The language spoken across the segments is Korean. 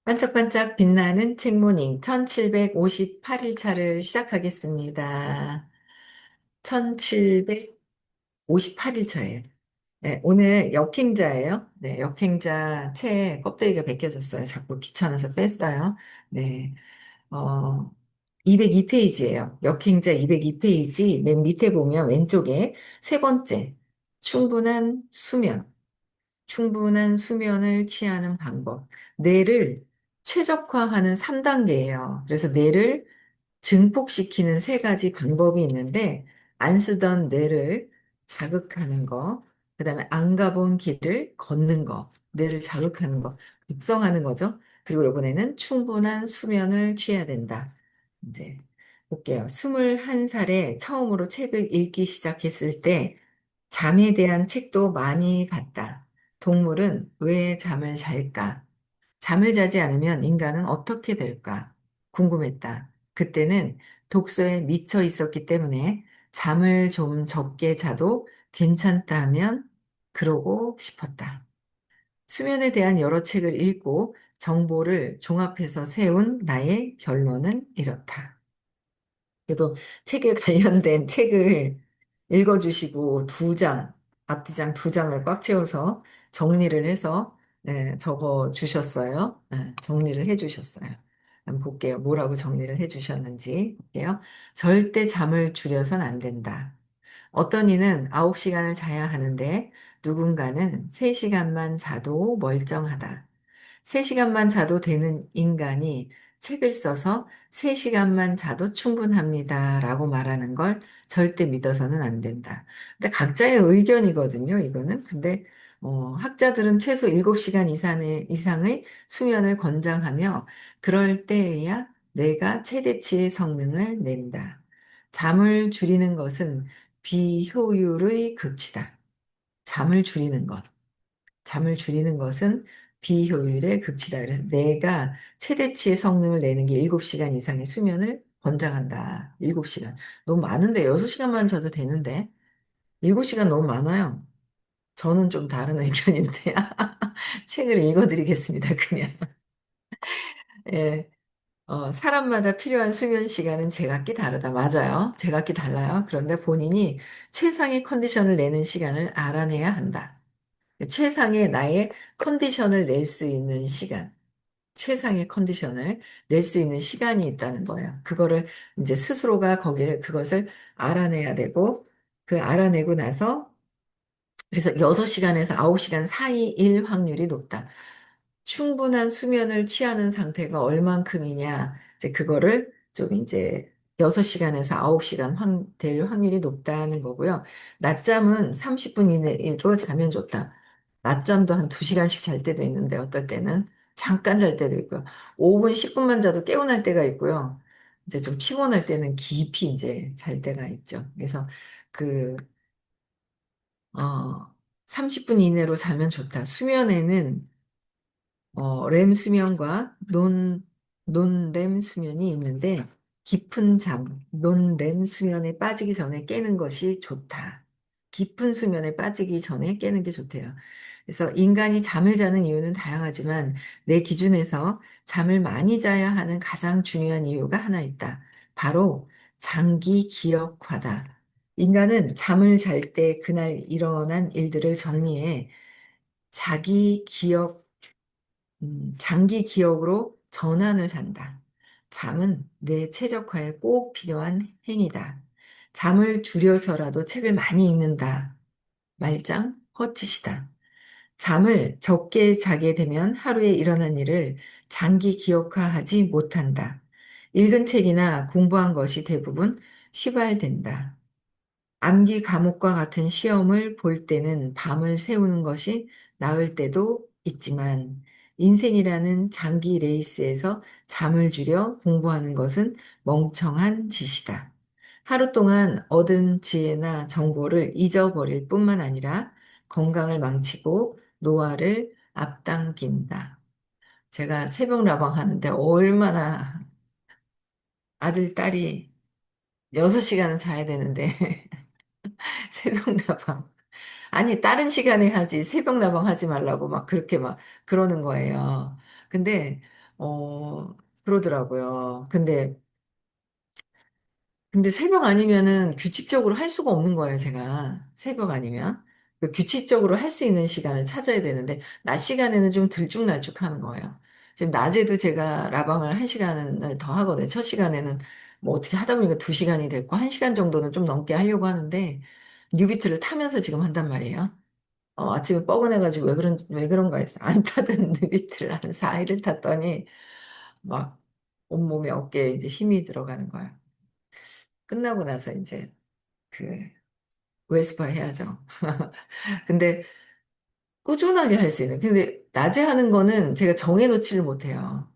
반짝반짝 빛나는 책모닝 1758일 차를 시작하겠습니다. 1758일 차예요. 네, 오늘 역행자예요. 네, 역행자 책 껍데기가 벗겨졌어요. 자꾸 귀찮아서 뺐어요. 네, 어, 202페이지예요. 역행자 202페이지 맨 밑에 보면 왼쪽에 세 번째, 충분한 수면. 충분한 수면을 취하는 방법. 뇌를 최적화하는 3단계예요. 그래서 뇌를 증폭시키는 세 가지 방법이 있는데, 안 쓰던 뇌를 자극하는 거, 그 다음에 안 가본 길을 걷는 거, 뇌를 자극하는 거, 육성하는 거죠. 그리고 이번에는 충분한 수면을 취해야 된다. 이제 볼게요. 21살에 처음으로 책을 읽기 시작했을 때, 잠에 대한 책도 많이 봤다. 동물은 왜 잠을 잘까? 잠을 자지 않으면 인간은 어떻게 될까? 궁금했다. 그때는 독서에 미쳐 있었기 때문에 잠을 좀 적게 자도 괜찮다면 그러고 싶었다. 수면에 대한 여러 책을 읽고 정보를 종합해서 세운 나의 결론은 이렇다. 그래도 책에 관련된 책을 읽어주시고 앞뒤장 두 장을 꽉 채워서 정리를 해서 적어 주셨어요. 정리를 해 주셨어요. 한번 볼게요. 뭐라고 정리를 해 주셨는지 볼게요. 절대 잠을 줄여선 안 된다. 어떤 이는 9시간을 자야 하는데 누군가는 3시간만 자도 멀쩡하다. 3시간만 자도 되는 인간이 책을 써서 3시간만 자도 충분합니다. 라고 말하는 걸 절대 믿어서는 안 된다. 근데 각자의 의견이거든요, 이거는. 근데, 학자들은 최소 7시간 이상의 수면을 권장하며 그럴 때에야 뇌가 최대치의 성능을 낸다. 잠을 줄이는 것은 비효율의 극치다. 잠을 줄이는 것. 잠을 줄이는 것은 비효율의 극치다. 그래서 내가 최대치의 성능을 내는 게 7시간 이상의 수면을 권장한다. 7시간. 너무 많은데 6시간만 자도 되는데 7시간 너무 많아요. 저는 좀 다른 의견인데 책을 읽어드리겠습니다. 그냥. 예. 사람마다 필요한 수면 시간은 제각기 다르다. 맞아요. 제각기 달라요. 그런데 본인이 최상의 컨디션을 내는 시간을 알아내야 한다. 최상의 나의 컨디션을 낼 수 있는 시간, 최상의 컨디션을 낼 수 있는 시간이 있다는 거예요. 그거를 이제 스스로가 그것을 알아내야 되고, 그 알아내고 나서, 그래서 6시간에서 9시간 사이일 확률이 높다. 충분한 수면을 취하는 상태가 얼만큼이냐, 이제 그거를 좀 이제 6시간에서 9시간 될 확률이 높다는 거고요. 낮잠은 30분 이내로 자면 좋다. 낮잠도 한 2시간씩 잘 때도 있는데 어떨 때는 잠깐 잘 때도 있고요. 5분, 10분만 자도 깨어날 때가 있고요. 이제 좀 피곤할 때는 깊이 이제 잘 때가 있죠. 그래서 그, 어, 30분 이내로 자면 좋다. 수면에는 렘 수면과 논렘 수면이 있는데, 깊은 논렘 수면에 빠지기 전에 깨는 것이 좋다. 깊은 수면에 빠지기 전에 깨는 게 좋대요. 그래서 인간이 잠을 자는 이유는 다양하지만, 내 기준에서 잠을 많이 자야 하는 가장 중요한 이유가 하나 있다. 바로 장기 기억화다. 인간은 잠을 잘 때 그날 일어난 일들을 정리해 자기 기억 장기 기억으로 전환을 한다. 잠은 뇌 최적화에 꼭 필요한 행위다. 잠을 줄여서라도 책을 많이 읽는다. 말짱 헛짓이다. 잠을 적게 자게 되면 하루에 일어난 일을 장기 기억화하지 못한다. 읽은 책이나 공부한 것이 대부분 휘발된다. 암기 과목과 같은 시험을 볼 때는 밤을 새우는 것이 나을 때도 있지만 인생이라는 장기 레이스에서 잠을 줄여 공부하는 것은 멍청한 짓이다. 하루 동안 얻은 지혜나 정보를 잊어버릴 뿐만 아니라 건강을 망치고 노화를 앞당긴다. 제가 새벽 라방 하는데 얼마나 아들, 딸이 6시간은 자야 되는데 새벽 라방. 아니, 다른 시간에 하지, 새벽 나방 하지 말라고 막 그렇게 막 그러는 거예요. 근데, 어, 그러더라고요. 근데 새벽 아니면은 규칙적으로 할 수가 없는 거예요, 제가. 새벽 아니면. 그 규칙적으로 할 수 있는 시간을 찾아야 되는데, 낮 시간에는 좀 들쭉날쭉 하는 거예요. 지금 낮에도 제가 라방을 한 시간을 더 하거든요. 첫 시간에는 뭐 어떻게 하다 보니까 두 시간이 됐고, 한 시간 정도는 좀 넘게 하려고 하는데, 뉴비트를 타면서 지금 한단 말이에요. 아침에 뻐근해가지고 왜 그런가 했어. 안 타던 뉴비트를 한 4일을 탔더니, 막 온몸에 어깨에 이제 힘이 들어가는 거예요. 끝나고 나서 이제 그 웨스파 해야죠. 근데 꾸준하게 할 수 있는. 근데 낮에 하는 거는 제가 정해놓지를 못해요.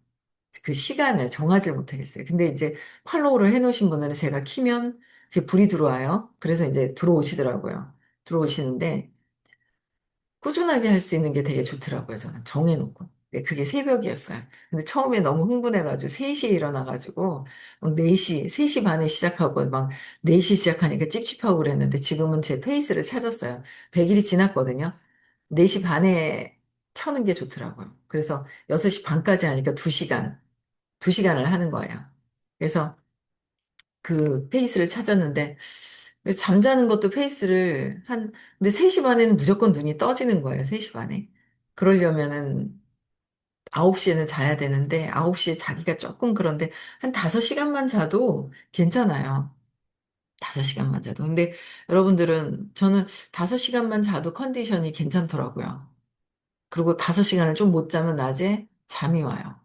그 시간을 정하지를 못하겠어요. 근데 이제 팔로우를 해놓으신 분들은 제가 키면 그게 불이 들어와요. 그래서 이제 들어오시더라고요. 들어오시는데 꾸준하게 할 수 있는 게 되게 좋더라고요. 저는 정해놓고. 근데 그게 새벽이었어요. 근데 처음에 너무 흥분해가지고 3시에 일어나가지고 막 4시, 3시 반에 시작하고 막 4시 시작하니까 찝찝하고 그랬는데 지금은 제 페이스를 찾았어요. 100일이 지났거든요. 4시 반에 켜는 게 좋더라고요. 그래서 6시 반까지 하니까 2시간, 2시간을 하는 거예요. 그래서 그 페이스를 찾았는데 잠자는 것도 근데 3시 반에는 무조건 눈이 떠지는 거예요. 3시 반에. 그러려면은 9시에는 자야 되는데 9시에 자기가 조금 그런데 한 5시간만 자도 괜찮아요. 5시간만 자도. 근데 여러분들은 저는 5시간만 자도 컨디션이 괜찮더라고요. 그리고 5시간을 좀 못 자면 낮에 잠이 와요.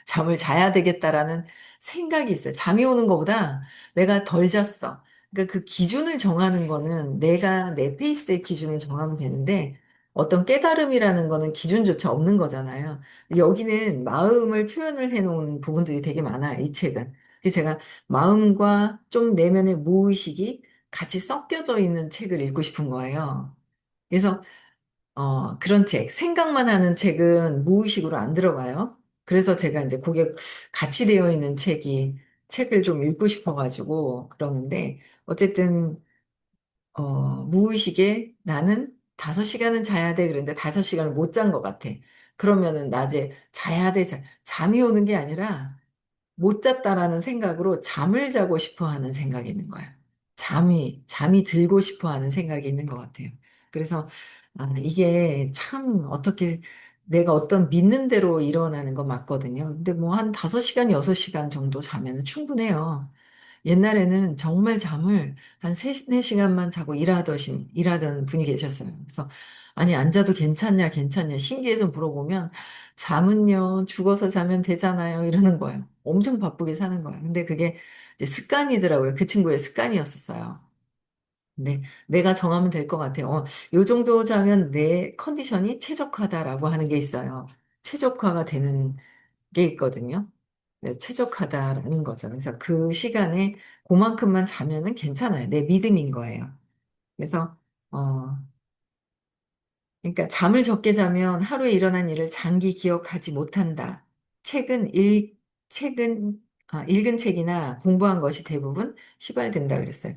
잠을 자야 되겠다라는 생각이 있어요. 잠이 오는 것보다 내가 덜 잤어. 그러니까 그 기준을 정하는 거는 내가 내 페이스의 기준을 정하면 되는데 어떤 깨달음이라는 거는 기준조차 없는 거잖아요. 여기는 마음을 표현을 해놓은 부분들이 되게 많아요. 이 책은. 그래서 제가 마음과 좀 내면의 무의식이 같이 섞여져 있는 책을 읽고 싶은 거예요. 그래서 그런 책, 생각만 하는 책은 무의식으로 안 들어가요. 그래서 제가 이제 그게 같이 되어 있는 책을 좀 읽고 싶어가지고 그러는데, 어쨌든, 무의식에 나는 5시간은 자야 돼. 그런데 5시간을 못 잔 것 같아. 그러면은 낮에 자야 돼. 잠이 오는 게 아니라 못 잤다라는 생각으로 잠을 자고 싶어 하는 생각이 있는 거야. 잠이 들고 싶어 하는 생각이 있는 것 같아요. 그래서, 이게 참 어떻게 내가 어떤 믿는 대로 일어나는 거 맞거든요. 근데 뭐 한 5시간, 6시간 정도 자면 충분해요. 옛날에는 정말 잠을 한 4시간만 자고 일하던 분이 계셨어요. 그래서, 아니, 안 자도 괜찮냐, 괜찮냐, 신기해서 물어보면, 잠은요, 죽어서 자면 되잖아요, 이러는 거예요. 엄청 바쁘게 사는 거예요. 근데 그게 이제 습관이더라고요. 그 친구의 습관이었었어요. 근데 내가 정하면 될 것 같아요. 요 정도 자면 내 컨디션이 최적화다라고 하는 게 있어요. 최적화가 되는 게 있거든요. 네, 최적화다라는 거죠. 그래서 그 시간에 그만큼만 자면은 괜찮아요. 내 믿음인 거예요. 그래서, 어, 그러니까 잠을 적게 자면 하루에 일어난 일을 장기 기억하지 못한다. 책은 읽, 책은, 읽은 책이나 공부한 것이 대부분 휘발된다 그랬어요.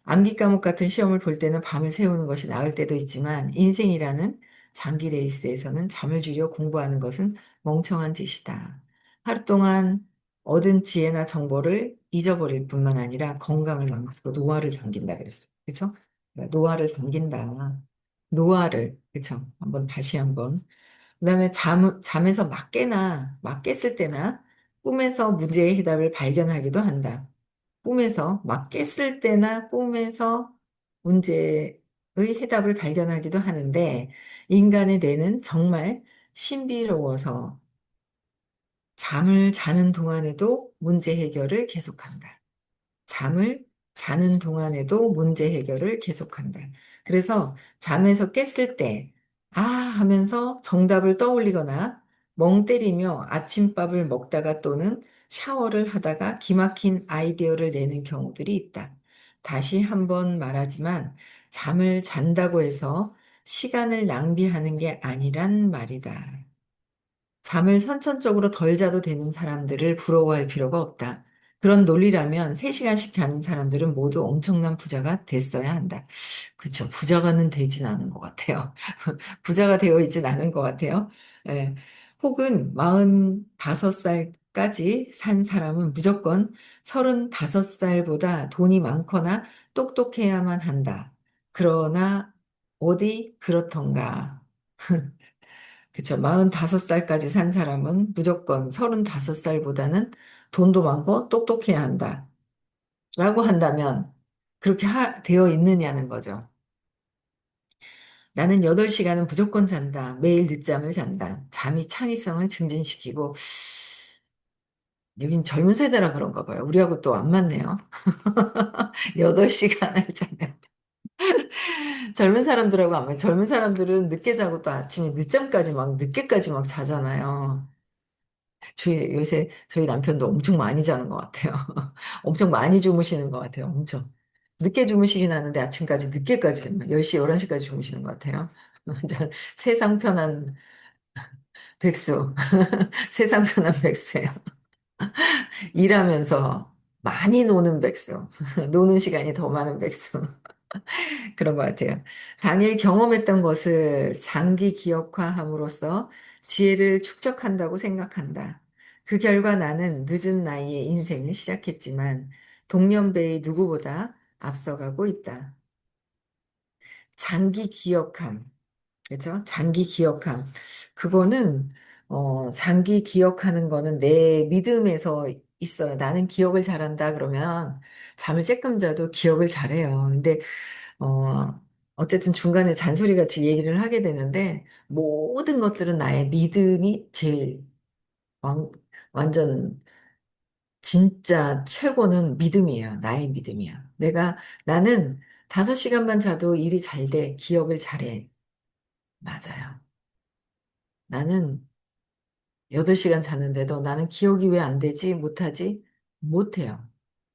암기 과목 같은 시험을 볼 때는 밤을 새우는 것이 나을 때도 있지만 인생이라는 장기 레이스에서는 잠을 줄여 공부하는 것은 멍청한 짓이다. 하루 동안 얻은 지혜나 정보를 잊어버릴 뿐만 아니라 건강을 망치고 노화를 당긴다 그랬어요. 그렇죠? 노화를 당긴다. 노화를 그렇죠? 한번 그다음에 잠에서 막 깼을 때나 꿈에서 문제의 해답을 발견하기도 한다. 막 깼을 때나 꿈에서 문제의 해답을 발견하기도 하는데 인간의 뇌는 정말 신비로워서 잠을 자는 동안에도 문제 해결을 계속한다. 잠을 자는 동안에도 문제 해결을 계속한다. 그래서 잠에서 깼을 때, 하면서 정답을 떠올리거나 멍 때리며 아침밥을 먹다가 또는 샤워를 하다가 기막힌 아이디어를 내는 경우들이 있다. 다시 한번 말하지만 잠을 잔다고 해서 시간을 낭비하는 게 아니란 말이다. 잠을 선천적으로 덜 자도 되는 사람들을 부러워할 필요가 없다. 그런 논리라면 3시간씩 자는 사람들은 모두 엄청난 부자가 됐어야 한다. 그렇죠. 부자가는 되진 않은 것 같아요. 부자가 되어 있진 않은 것 같아요. 예. 혹은 45살까지 산 사람은 무조건 35살보다 돈이 많거나 똑똑해야만 한다. 그러나 어디 그렇던가. 그쵸. 45살까지 산 사람은 무조건 35살보다는 돈도 많고 똑똑해야 한다. 라고 한다면 그렇게 되어 있느냐는 거죠. 나는 8시간은 무조건 잔다. 매일 늦잠을 잔다. 잠이 창의성을 증진시키고, 여긴 젊은 세대라 그런가 봐요. 우리하고 또 안 맞네요. 8시간을 자면. 젊은 사람들하고 안 맞아요. 젊은 사람들은 늦게 자고 또 아침에 늦잠까지 막, 늦게까지 막 자잖아요. 요새 저희 남편도 엄청 많이 자는 것 같아요. 엄청 많이 주무시는 것 같아요. 엄청. 늦게 주무시긴 하는데 아침까지 늦게까지 10시, 11시까지 주무시는 것 같아요. 완전 세상 편한 백수. 세상 편한 백수예요. 일하면서 많이 노는 백수. 노는 시간이 더 많은 백수. 그런 것 같아요. 당일 경험했던 것을 장기 기억화함으로써 지혜를 축적한다고 생각한다. 그 결과 나는 늦은 나이에 인생을 시작했지만 동년배의 누구보다 앞서가고 있다. 장기 기억함. 그죠? 장기 기억함. 그거는, 장기 기억하는 거는 내 믿음에서 있어요. 나는 기억을 잘한다 그러면 잠을 쬐끔 자도 기억을 잘해요. 근데, 어, 어쨌든 중간에 잔소리 같이 얘기를 하게 되는데 모든 것들은 나의 믿음이 제일 완전 진짜 최고는 믿음이에요. 나의 믿음이야. 나는 5시간만 자도 일이 잘 돼. 기억을 잘해. 맞아요. 나는 8시간 자는데도 나는 기억이 왜 안 되지? 못하지? 못해요.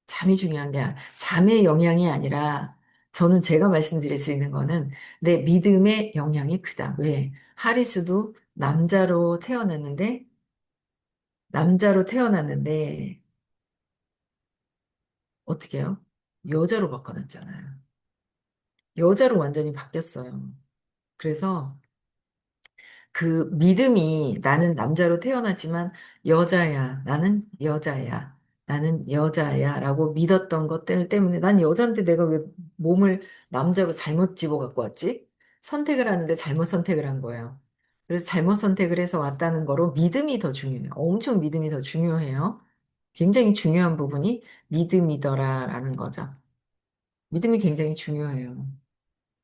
잠이 중요한 게 잠의 영향이 아니라 저는 제가 말씀드릴 수 있는 거는 내 믿음의 영향이 크다. 왜? 하리수도 남자로 태어났는데 어떻게 해요? 여자로 바꿔놨잖아요. 여자로 완전히 바뀌었어요. 그래서 그 믿음이 나는 남자로 태어났지만 여자야, 나는 여자야, 나는 여자야 라고 믿었던 것들 때문에 난 여잔데 내가 왜 몸을 남자로 잘못 집어 갖고 왔지? 선택을 하는데 잘못 선택을 한 거예요. 그래서 잘못 선택을 해서 왔다는 거로 믿음이 더 중요해요. 엄청 믿음이 더 중요해요. 굉장히 중요한 부분이 믿음이더라라는 거죠. 믿음이 굉장히 중요해요.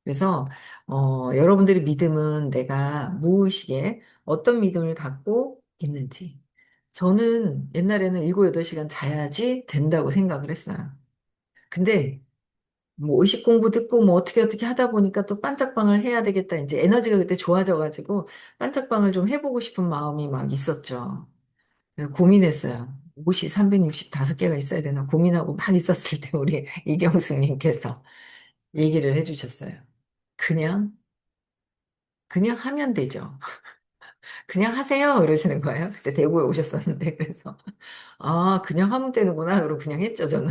그래서 여러분들의 믿음은 내가 무의식에 어떤 믿음을 갖고 있는지. 저는 옛날에는 7, 8시간 자야지 된다고 생각을 했어요. 근데 뭐 의식 공부 듣고 뭐 어떻게 하다 보니까 또 반짝방을 해야 되겠다. 이제 에너지가 그때 좋아져가지고 반짝방을 좀 해보고 싶은 마음이 막 있었죠. 그래서 고민했어요. 옷이 365개가 있어야 되나 고민하고 막 있었을 때 우리 이경숙님께서 얘기를 해주셨어요. 그냥 그냥 하면 되죠. 그냥 하세요. 이러시는 거예요. 그때 대구에 오셨었는데, 그래서, 아, 그냥 하면 되는구나. 그러고 그냥 했죠, 저는.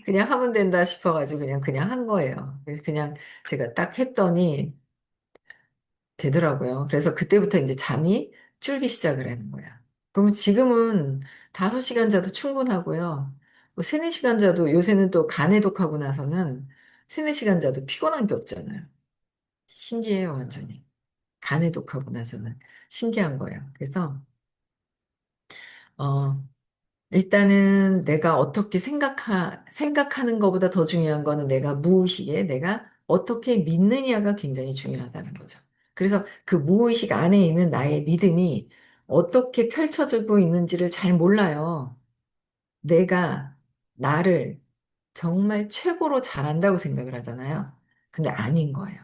그냥 하면 된다 싶어가지고 그냥 한 거예요. 그래서 그냥 제가 딱 했더니 되더라고요. 그래서 그때부터 이제 잠이 줄기 시작을 하는 거야. 그러면 지금은 5시간 자도 충분하고요. 뭐 3, 4시간 자도 요새는 또 간해독하고 나서는 3, 4시간 자도 피곤한 게 없잖아요. 신기해요, 완전히. 간해독하고 나서는. 신기한 거예요. 그래서, 어, 일단은 내가 어떻게 생각하는 것보다 더 중요한 거는 내가 무의식에 내가 어떻게 믿느냐가 굉장히 중요하다는 거죠. 그래서 그 무의식 안에 있는 나의 믿음이 어떻게 펼쳐지고 있는지를 잘 몰라요. 내가 나를 정말 최고로 잘한다고 생각을 하잖아요. 근데 아닌 거예요.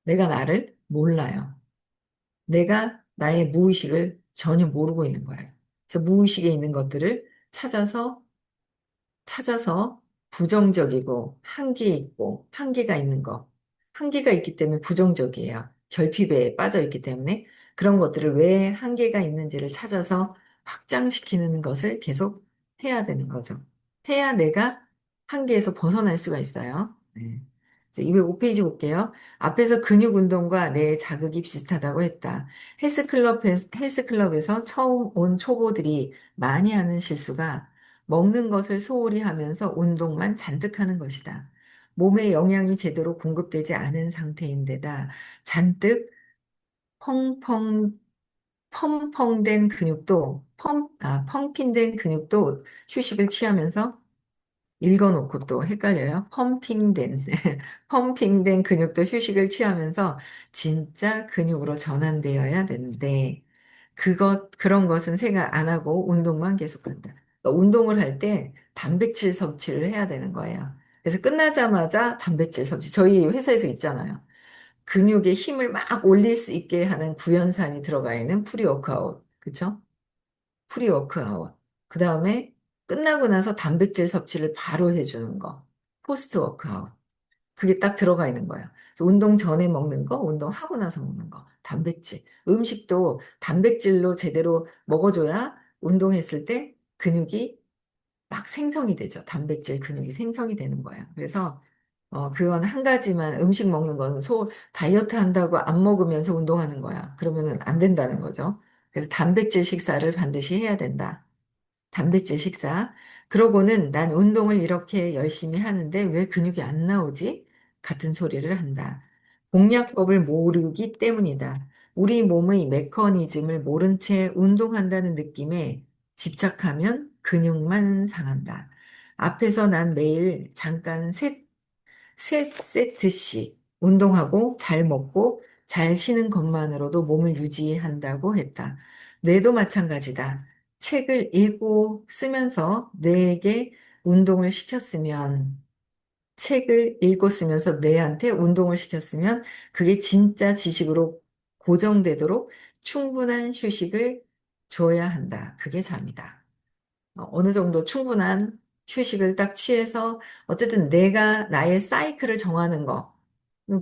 내가 나를 몰라요. 내가 나의 무의식을 전혀 모르고 있는 거예요. 그래서 무의식에 있는 것들을 찾아서 부정적이고 한계가 있는 거. 한계가 있기 때문에 부정적이에요. 결핍에 빠져 있기 때문에 그런 것들을 왜 한계가 있는지를 찾아서 확장시키는 것을 계속 해야 되는 거죠. 해야 내가 한계에서 벗어날 수가 있어요. 네. 205페이지 볼게요. 앞에서 근육 운동과 뇌 자극이 비슷하다고 했다. 헬스클럽에서 처음 온 초보들이 많이 하는 실수가 먹는 것을 소홀히 하면서 운동만 잔뜩 하는 것이다. 몸에 영양이 제대로 공급되지 않은 상태인데다 잔뜩 펑펑, 펌펑된 근육도, 펌핑된 근육도 휴식을 취하면서 읽어놓고 또 헷갈려요. 펌핑된, 펌핑된 근육도 휴식을 취하면서 진짜 근육으로 전환되어야 되는데, 그런 것은 생각 안 하고 운동만 계속한다. 그러니까 운동을 할 때 단백질 섭취를 해야 되는 거예요. 그래서 끝나자마자 단백질 섭취. 저희 회사에서 있잖아요. 근육에 힘을 막 올릴 수 있게 하는 구연산이 들어가 있는 프리워크아웃. 그쵸? 프리워크아웃. 그 다음에 끝나고 나서 단백질 섭취를 바로 해주는 거. 포스트 워크아웃. 그게 딱 들어가 있는 거예요. 그래서 운동 전에 먹는 거, 운동하고 나서 먹는 거. 단백질. 음식도 단백질로 제대로 먹어줘야 운동했을 때 근육이 막 생성이 되죠. 단백질 근육이 생성이 되는 거예요. 그래서 그건 한 가지만 음식 먹는 거는 다이어트 한다고 안 먹으면서 운동하는 거야. 그러면은 안 된다는 거죠. 그래서 단백질 식사를 반드시 해야 된다. 단백질 식사. 그러고는 난 운동을 이렇게 열심히 하는데 왜 근육이 안 나오지? 같은 소리를 한다. 공략법을 모르기 때문이다. 우리 몸의 메커니즘을 모른 채 운동한다는 느낌에 집착하면 근육만 상한다. 앞에서 난 매일 잠깐 세 세트씩 운동하고 잘 먹고 잘 쉬는 것만으로도 몸을 유지한다고 했다. 뇌도 마찬가지다. 책을 읽고 쓰면서 뇌에게 운동을 시켰으면, 책을 읽고 쓰면서 뇌한테 운동을 시켰으면 그게 진짜 지식으로 고정되도록 충분한 휴식을 줘야 한다. 그게 잠이다. 어느 정도 충분한 휴식을 딱 취해서 어쨌든 내가 나의 사이클을 정하는 거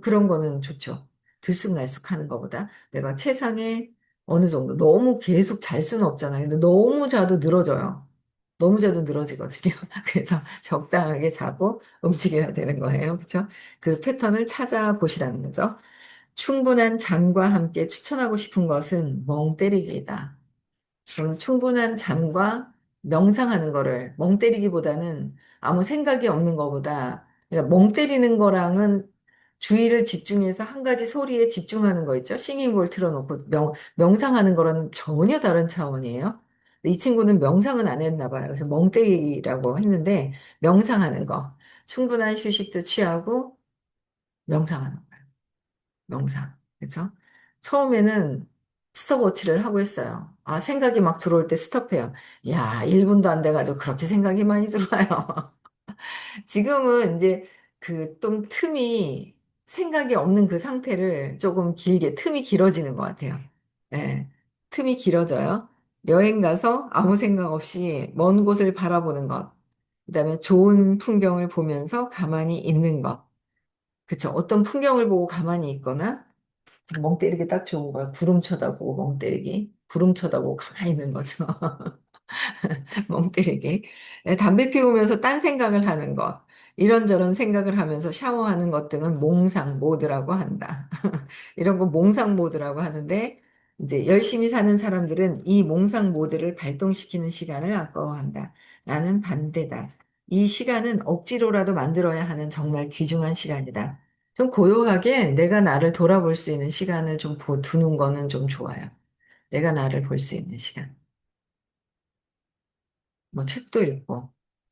그런 거는 좋죠. 들쑥날쑥 하는 것보다 내가 최상의 어느 정도 너무 계속 잘 수는 없잖아요. 근데 너무 자도 늘어져요. 너무 자도 늘어지거든요. 그래서 적당하게 자고 움직여야 되는 거예요. 그렇죠? 그 패턴을 찾아보시라는 거죠. 충분한 잠과 함께 추천하고 싶은 것은 멍 때리기이다. 저는 충분한 잠과 명상하는 거를 멍 때리기보다는 아무 생각이 없는 것보다 그러니까 멍 때리는 거랑은 주의를 집중해서 한 가지 소리에 집중하는 거 있죠. 싱잉볼 틀어놓고 명상하는 거랑은 전혀 다른 차원이에요. 근데 이 친구는 명상은 안 했나 봐요. 그래서 멍 때리라고 했는데 명상하는 거. 충분한 휴식도 취하고 명상하는 거. 명상. 그렇죠? 처음에는 스톱워치를 하고 했어요. 생각이 막 들어올 때 스톱해요. 야, 1분도 안 돼가지고 그렇게 생각이 많이 들어와요. 지금은 이제 그 좀 생각이 없는 그 상태를 조금 틈이 길어지는 것 같아요. 예, 틈이 길어져요. 여행 가서 아무 생각 없이 먼 곳을 바라보는 것. 그다음에 좋은 풍경을 보면서 가만히 있는 것. 그쵸. 어떤 풍경을 보고 가만히 있거나 멍 때리기 딱 좋은 거야. 구름 쳐다보고 멍 때리기. 구름 쳐다보고 가만히 있는 거죠. 멍 때리기. 네, 담배 피우면서 딴 생각을 하는 것. 이런저런 생각을 하면서 샤워하는 것 등은 몽상 모드라고 한다. 이런 거 몽상 모드라고 하는데, 이제 열심히 사는 사람들은 이 몽상 모드를 발동시키는 시간을 아까워한다. 나는 반대다. 이 시간은 억지로라도 만들어야 하는 정말 귀중한 시간이다. 좀 고요하게 내가 나를 돌아볼 수 있는 시간을 좀 두는 거는 좀 좋아요. 내가 나를 볼 수 있는 시간. 뭐 책도 읽고,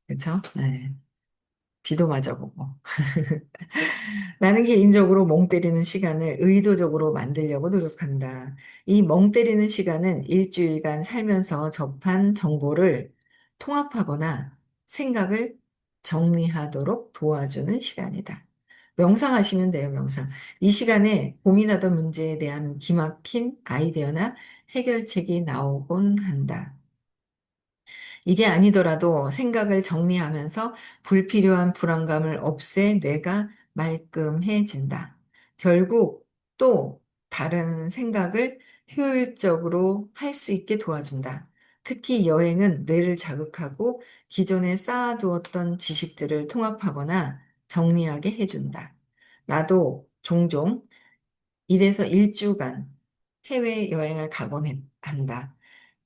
그쵸? 네. 비도 맞아보고. 나는 개인적으로 멍 때리는 시간을 의도적으로 만들려고 노력한다. 이 멍 때리는 시간은 일주일간 살면서 접한 정보를 통합하거나 생각을 정리하도록 도와주는 시간이다. 명상하시면 돼요, 명상. 이 시간에 고민하던 문제에 대한 기막힌 아이디어나 해결책이 나오곤 한다. 이게 아니더라도 생각을 정리하면서 불필요한 불안감을 없애 뇌가 말끔해진다. 결국 또 다른 생각을 효율적으로 할 수 있게 도와준다. 특히 여행은 뇌를 자극하고 기존에 쌓아두었던 지식들을 통합하거나 정리하게 해준다. 나도 종종 1에서 1주간 해외여행을 한다.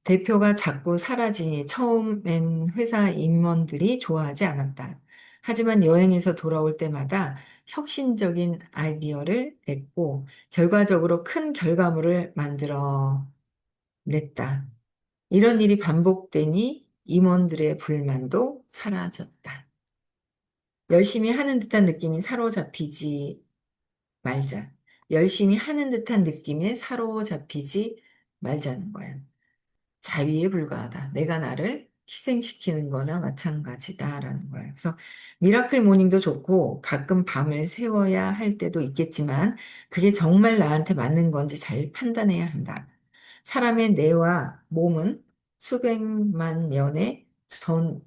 대표가 자꾸 사라지니 처음엔 회사 임원들이 좋아하지 않았다. 하지만 여행에서 돌아올 때마다 혁신적인 아이디어를 냈고 결과적으로 큰 결과물을 만들어 냈다. 이런 일이 반복되니 임원들의 불만도 사라졌다. 열심히 하는 듯한 느낌이 사로잡히지 말자. 열심히 하는 듯한 느낌에 사로잡히지 말자는 거야. 자위에 불과하다. 내가 나를 희생시키는 거나 마찬가지다라는 거예요. 그래서 미라클 모닝도 좋고 가끔 밤을 새워야 할 때도 있겠지만 그게 정말 나한테 맞는 건지 잘 판단해야 한다. 사람의 뇌와 몸은 수백만 년의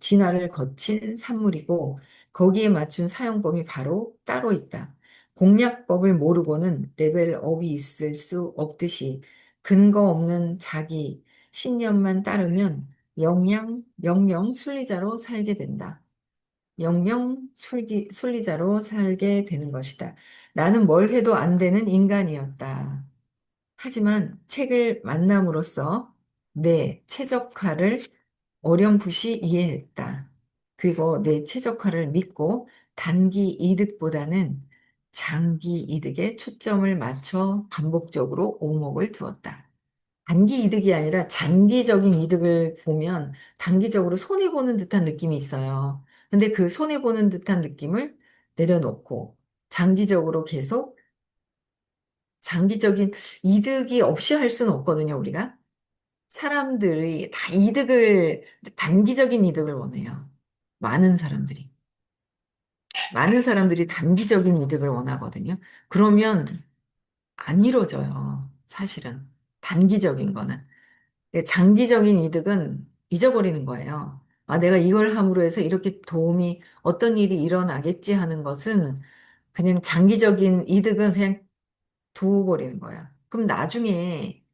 진화를 거친 산물이고 거기에 맞춘 사용법이 바로 따로 있다. 공략법을 모르고는 레벨업이 있을 수 없듯이 근거 없는 자기 신념만 따르면 영영 순리자로 살게 된다. 순리자로 살게 되는 것이다. 나는 뭘 해도 안 되는 인간이었다. 하지만 책을 만남으로써 내 최적화를 어렴풋이 이해했다. 그리고 내 최적화를 믿고 단기 이득보다는 장기 이득에 초점을 맞춰 반복적으로 오목을 두었다. 단기 이득이 아니라 장기적인 이득을 보면 단기적으로 손해보는 듯한 느낌이 있어요. 근데 그 손해보는 듯한 느낌을 내려놓고 장기적으로 계속 장기적인 이득이 없이 할 수는 없거든요, 우리가. 사람들이 다 단기적인 이득을 원해요. 많은 사람들이. 많은 사람들이 단기적인 이득을 원하거든요. 그러면 안 이루어져요, 사실은. 단기적인 거는. 장기적인 이득은 잊어버리는 거예요. 아, 내가 이걸 함으로 해서 이렇게 어떤 일이 일어나겠지 하는 것은 그냥 장기적인 이득은 그냥 두어버리는 거야. 그럼 나중에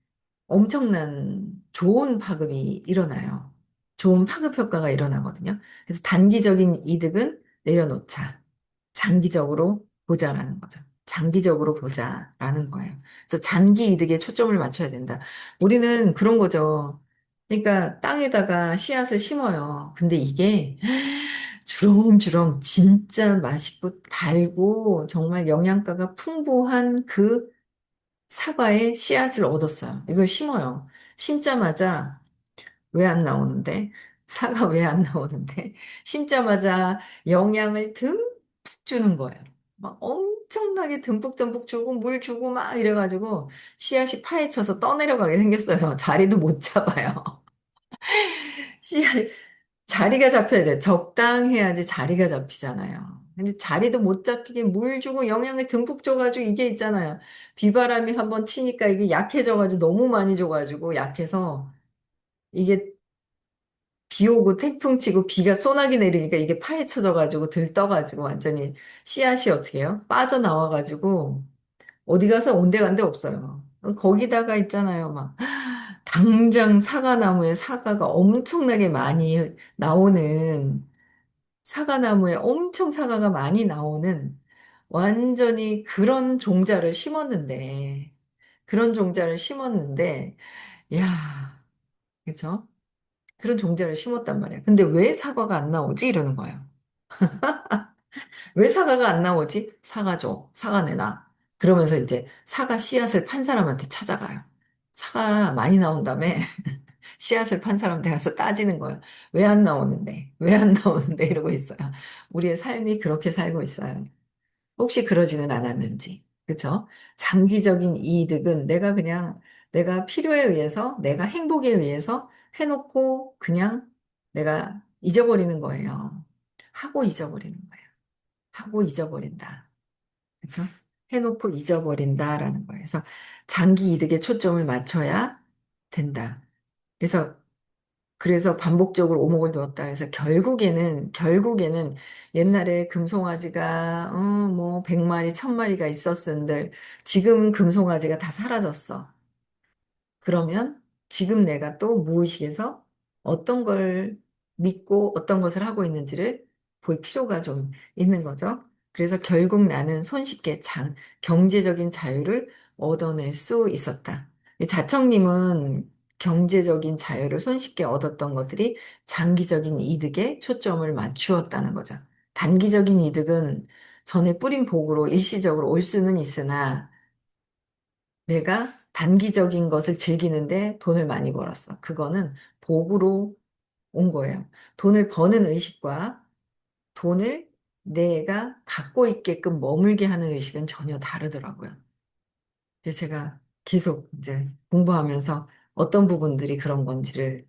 엄청난 좋은 파급이 일어나요. 좋은 파급 효과가 일어나거든요. 그래서 단기적인 이득은 내려놓자. 장기적으로 보자라는 거죠. 장기적으로 보자라는 거예요. 그래서 장기 이득에 초점을 맞춰야 된다. 우리는 그런 거죠. 그러니까 땅에다가 씨앗을 심어요. 근데 이게 주렁주렁 진짜 맛있고 달고 정말 영양가가 풍부한 그 사과의 씨앗을 얻었어요. 이걸 심어요. 심자마자 왜 안 나오는데? 사과 왜 안 나오는데? 심자마자 영양을 듬뿍 주는 거예요. 막 엄청나게 듬뿍듬뿍 주고 물 주고 막 이래가지고 씨앗이 파헤쳐서 떠내려가게 생겼어요. 자리도 못 잡아요. 씨앗, 자리가 잡혀야 돼. 적당해야지 자리가 잡히잖아요. 근데 자리도 못 잡히게 물 주고 영양을 듬뿍 줘가지고 이게 있잖아요. 비바람이 한번 치니까 이게 약해져가지고 너무 많이 줘가지고 약해서 이게 비 오고 태풍 치고 비가 쏘나기 내리니까 이게 파헤쳐져가지고 들떠가지고 완전히 씨앗이 어떻게 해요? 빠져나와가지고 어디 가서 온데간데 없어요. 거기다가 있잖아요. 막 당장 사과나무에 사과가 엄청나게 많이 나오는 사과나무에 엄청 사과가 많이 나오는 완전히 그런 종자를 심었는데 야, 그쵸? 그런 종자를 심었단 말이야. 근데 왜 사과가 안 나오지? 이러는 거예요. 왜 사과가 안 나오지? 사과 줘. 사과 내놔. 그러면서 이제 사과 씨앗을 판 사람한테 찾아가요. 사과 많이 나온 다음에 씨앗을 판 사람한테 가서 따지는 거예요. 왜 안 나오는데? 왜 안 나오는데? 이러고 있어요. 우리의 삶이 그렇게 살고 있어요. 혹시 그러지는 않았는지. 그쵸? 장기적인 이득은 내가 필요에 의해서, 내가 행복에 의해서 해놓고 그냥 내가 잊어버리는 거예요. 하고 잊어버리는 거예요. 하고 잊어버린다. 그쵸? 해놓고 잊어버린다라는 거예요. 그래서 장기 이득에 초점을 맞춰야 된다. 그래서 반복적으로 오목을 두었다. 그래서 결국에는 옛날에 금송아지가, 뭐, 100마리, 1000마리가 있었은들, 지금 금송아지가 다 사라졌어. 그러면 지금 내가 또 무의식에서 어떤 걸 믿고 어떤 것을 하고 있는지를 볼 필요가 좀 있는 거죠. 그래서 결국 나는 손쉽게 경제적인 자유를 얻어낼 수 있었다. 이 자청님은 경제적인 자유를 손쉽게 얻었던 것들이 장기적인 이득에 초점을 맞추었다는 거죠. 단기적인 이득은 전에 뿌린 복으로 일시적으로 올 수는 있으나 내가 단기적인 것을 즐기는데 돈을 많이 벌었어. 그거는 복으로 온 거예요. 돈을 버는 의식과 돈을 내가 갖고 있게끔 머물게 하는 의식은 전혀 다르더라고요. 그래서 제가 계속 이제 공부하면서 어떤 부분들이 그런 건지를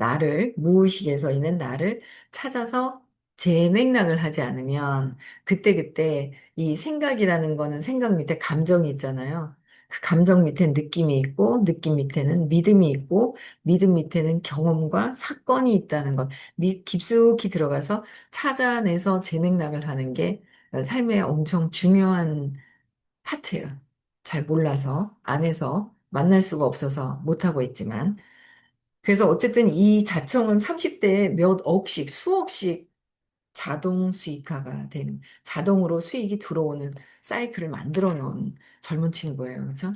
무의식에서 있는 나를 찾아서 재맥락을 하지 않으면 그때그때 이 생각이라는 거는 생각 밑에 감정이 있잖아요. 그 감정 밑에 느낌이 있고 느낌 밑에는 믿음이 있고 믿음 밑에는 경험과 사건이 있다는 것. 깊숙이 들어가서 찾아내서 재맥락을 하는 게 삶의 엄청 중요한 파트예요. 잘 몰라서, 안에서 만날 수가 없어서 못하고 있지만. 그래서 어쨌든 이 자청은 30대에 몇 억씩, 수억씩 자동 수익화가 되는, 자동으로 수익이 들어오는 사이클을 만들어 놓은 젊은 친구예요. 그렇죠?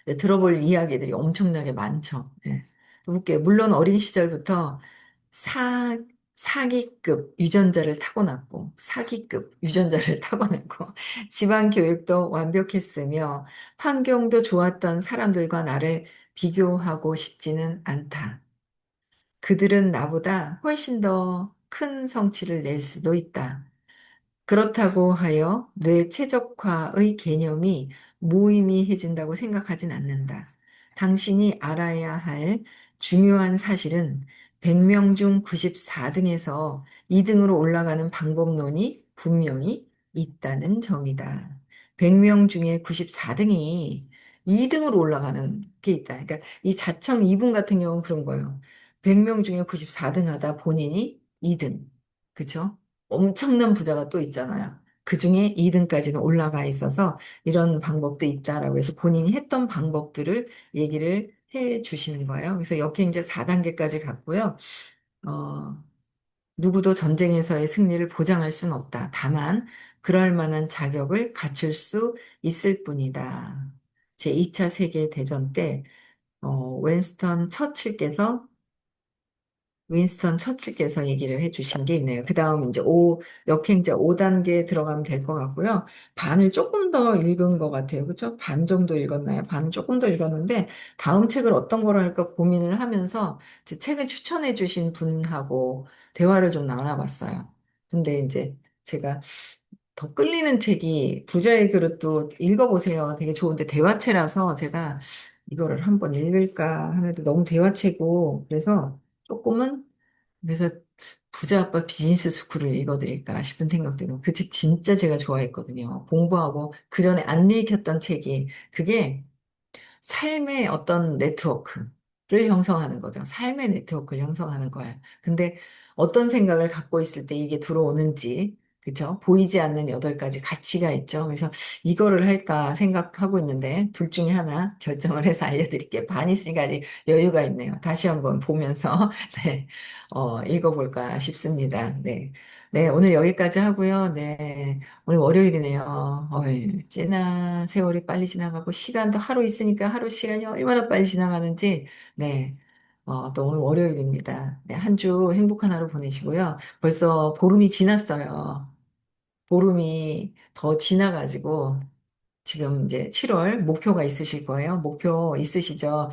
네, 들어볼 이야기들이 엄청나게 많죠. 예. 볼게요. 물론 어린 시절부터 사, 사기급 유전자를 타고났고, 사기급 유전자를 타고났고, 집안 교육도 완벽했으며, 환경도 좋았던 사람들과 나를 비교하고 싶지는 않다. 그들은 나보다 훨씬 더 큰 성취를 낼 수도 있다. 그렇다고 하여 뇌 최적화의 개념이 무의미해진다고 생각하진 않는다. 당신이 알아야 할 중요한 사실은 100명 중 94등에서 2등으로 올라가는 방법론이 분명히 있다는 점이다. 100명 중에 94등이 2등으로 올라가는 게 있다. 그러니까 이 자청 2분 같은 경우는 그런 거예요. 100명 중에 94등 하다 본인이 2등. 그쵸? 엄청난 부자가 또 있잖아요. 그 중에 2등까지는 올라가 있어서 이런 방법도 있다라고 해서 본인이 했던 방법들을 얘기를 해 주시는 거예요. 그래서 역행제 4단계까지 갔고요. 어, 누구도 전쟁에서의 승리를 보장할 수는 없다. 다만, 그럴 만한 자격을 갖출 수 있을 뿐이다. 제2차 세계대전 때, 윈스턴 처칠께서 얘기를 해주신 게 있네요. 그 다음 이제 역행자 5단계 들어가면 될 것 같고요. 반을 조금 더 읽은 것 같아요. 그렇죠? 반 정도 읽었나요? 반 조금 더 읽었는데 다음 책을 어떤 거로 할까 고민을 하면서 제 책을 추천해 주신 분하고 대화를 좀 나눠봤어요. 근데 이제 제가 더 끌리는 책이 부자의 그릇도 읽어보세요. 되게 좋은데 대화체라서 제가 이거를 한번 읽을까 하는데 너무 대화체고 그래서 조금은 그래서 부자 아빠 비즈니스 스쿨을 읽어드릴까 싶은 생각 들고 그 책 진짜 제가 좋아했거든요. 공부하고 그 전에 안 읽혔던 책이 그게 삶의 어떤 네트워크를 형성하는 거죠. 삶의 네트워크를 형성하는 거예요. 근데 어떤 생각을 갖고 있을 때 이게 들어오는지, 그죠? 보이지 않는 8가지 가치가 있죠. 그래서 이거를 할까 생각하고 있는데, 둘 중에 하나 결정을 해서 알려드릴게요. 반 있으니까 아직 여유가 있네요. 다시 한번 보면서, 네, 읽어볼까 싶습니다. 네. 네, 오늘 여기까지 하고요. 네. 오늘 월요일이네요. 어이, 찌나 세월이 빨리 지나가고 시간도 하루 있으니까 하루 시간이 얼마나 빨리 지나가는지 네. 또 오늘 월요일입니다. 네, 한 주 행복한 하루 보내시고요. 벌써 보름이 지났어요. 보름이 더 지나가지고 지금 이제 7월 목표가 있으실 거예요. 목표 있으시죠?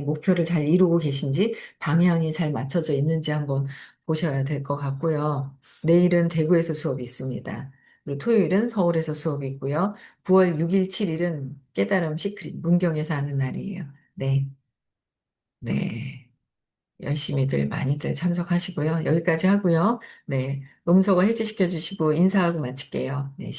목표를 잘 이루고 계신지, 방향이 잘 맞춰져 있는지 한번 보셔야 될 것 같고요. 내일은 대구에서 수업이 있습니다. 그리고 토요일은 서울에서 수업이 있고요. 9월 6일, 7일은 깨달음 시크릿, 문경에서 하는 날이에요. 네, 네. 열심히들 많이들 참석하시고요. 여기까지 하고요. 네, 음소거 해제시켜 주시고 인사하고 마칠게요. 네,